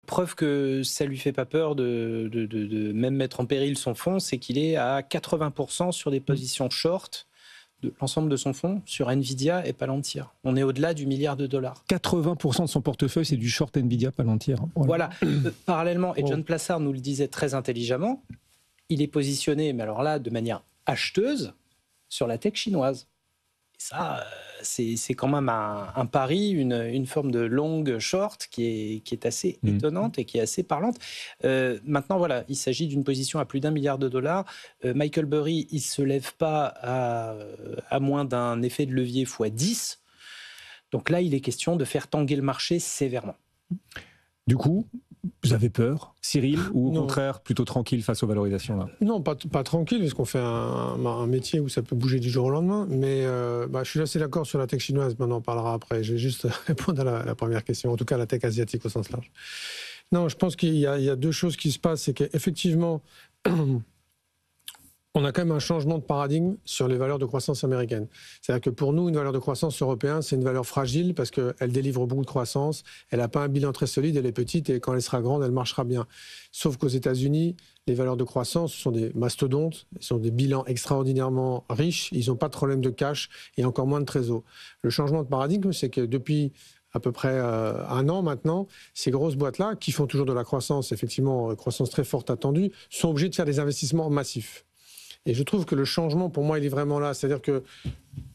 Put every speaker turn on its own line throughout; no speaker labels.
preuve que ça lui fait pas peur de même mettre en péril son fonds, c'est qu'il est à 80% sur des positions short de l'ensemble de son fonds sur Nvidia et Palantir. On est au-delà du milliard de dollars.
80% de son portefeuille, c'est du short Nvidia, Palantir.
Voilà. Parallèlement, et John Plassard nous le disait très intelligemment, il est positionné, mais alors là, de manière acheteuse, sur la tech chinoise. Et ça, c'est quand même un pari, une forme de long short qui est assez étonnante et qui est assez parlante. Maintenant, voilà, il s'agit d'une position à plus d'1 milliard de dollars. Michael Burry, il ne se lève pas à moins d'un effet de levier x10. Donc là, il est question de faire tanguer le marché sévèrement.
Du coup, vous avez peur, Cyril, ou au
Non.
contraire plutôt tranquille face aux valorisations là?
Non, pas tranquille, parce qu'on fait un métier où ça peut bouger du jour au lendemain. Mais je suis assez d'accord sur la tech chinoise, mais on en parlera après. Je vais juste répondre à la première question, en tout cas la tech asiatique au sens large. Non, je pense qu'il y a deux choses qui se passent. C'est qu'effectivement, on a quand même un changement de paradigme sur les valeurs de croissance américaines. C'est-à-dire que pour nous, une valeur de croissance européenne, c'est une valeur fragile parce qu'elle délivre beaucoup de croissance, elle n'a pas un bilan très solide, elle est petite et quand elle sera grande, elle marchera bien. Sauf qu'aux États-Unis, les valeurs de croissance sont des mastodontes, ils sont des bilans extraordinairement riches, ils n'ont pas de problème de cash et encore moins de trésor. Le changement de paradigme, c'est que depuis à peu près un an maintenant, ces grosses boîtes-là, qui font toujours de la croissance, effectivement, croissance très forte attendue, sont obligées de faire des investissements massifs. Et je trouve que le changement, pour moi, il est vraiment là. C'est-à-dire que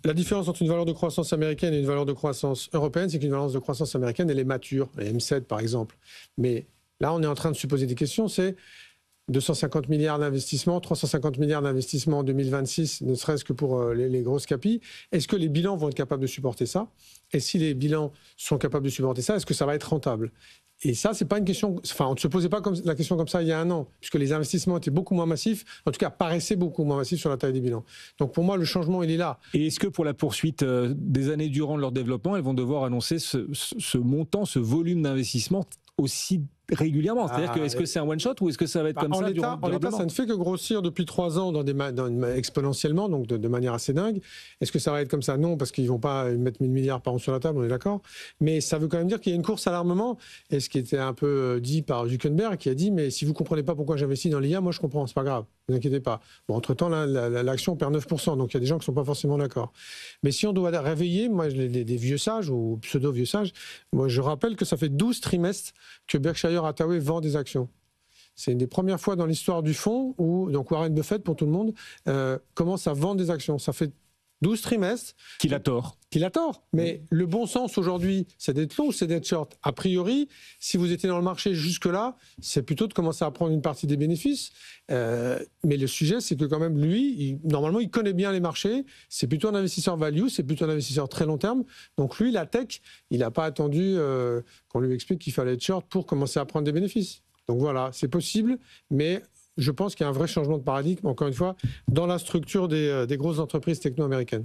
la différence entre une valeur de croissance américaine et une valeur de croissance européenne, c'est qu'une valeur de croissance américaine, elle est mature, les M7 par exemple. Mais là, on est en train de se poser des questions, c'est 250 milliards d'investissements, 350 milliards d'investissements en 2026, ne serait-ce que pour les grosses capis. Est-ce que les bilans vont être capables de supporter ça? Et si les bilans sont capables de supporter ça, est-ce que ça va être rentable? Et ça, c'est pas une question. Enfin, on ne se posait pas la question comme ça il y a un an, puisque les investissements étaient beaucoup moins massifs, en tout cas paraissaient beaucoup moins massifs sur la taille des bilans. Donc pour moi, le changement, il est là.
Et est-ce que pour la poursuite des années durant de leur développement, elles vont devoir annoncer ce montant, ce volume d'investissement aussi régulièrement? C'est-à-dire que est-ce que c'est un one-shot ou est-ce que ça va être comme ça
en l'état, ça ne fait que grossir depuis 3 ans exponentiellement, donc de manière assez dingue. Est-ce que ça va être comme ça? Non, parce qu'ils ne vont pas mettre 1000 milliards par an sur la table, on est d'accord. Mais ça veut quand même dire qu'il y a une course à l'armement, et ce qui était un peu dit par Zuckerberg, qui a dit, mais si vous ne comprenez pas pourquoi j'investis dans l'IA, moi je comprends, c'est pas grave, ne vous inquiétez pas. Bon, entre-temps, l'action perd 9%, donc il y a des gens qui ne sont pas forcément d'accord. Mais si on doit réveiller, moi, des vieux sages, ou pseudo-vieux sages, moi je rappelle que ça fait 12 trimestres que Berkshire Hathaway vend des actions. C'est une des premières fois dans l'histoire du fonds où donc Warren Buffett, pour tout le monde, commence à vendre des actions. Ça fait 12 trimestres.
Qu'il a tort.
Qu'il a tort. Mais le bon sens aujourd'hui, c'est d'être long ou c'est d'être short? A priori, si vous étiez dans le marché jusque-là, c'est plutôt de commencer à prendre une partie des bénéfices. Mais le sujet, c'est que quand même, lui, normalement, il connaît bien les marchés. C'est plutôt un investisseur value, c'est plutôt un investisseur très long terme. Donc lui, la tech, il n'a pas attendu qu'on lui explique qu'il fallait être short pour commencer à prendre des bénéfices. Donc voilà, c'est possible, mais je pense qu'il y a un vrai changement de paradigme, encore une fois, dans la structure des grosses entreprises techno-américaines.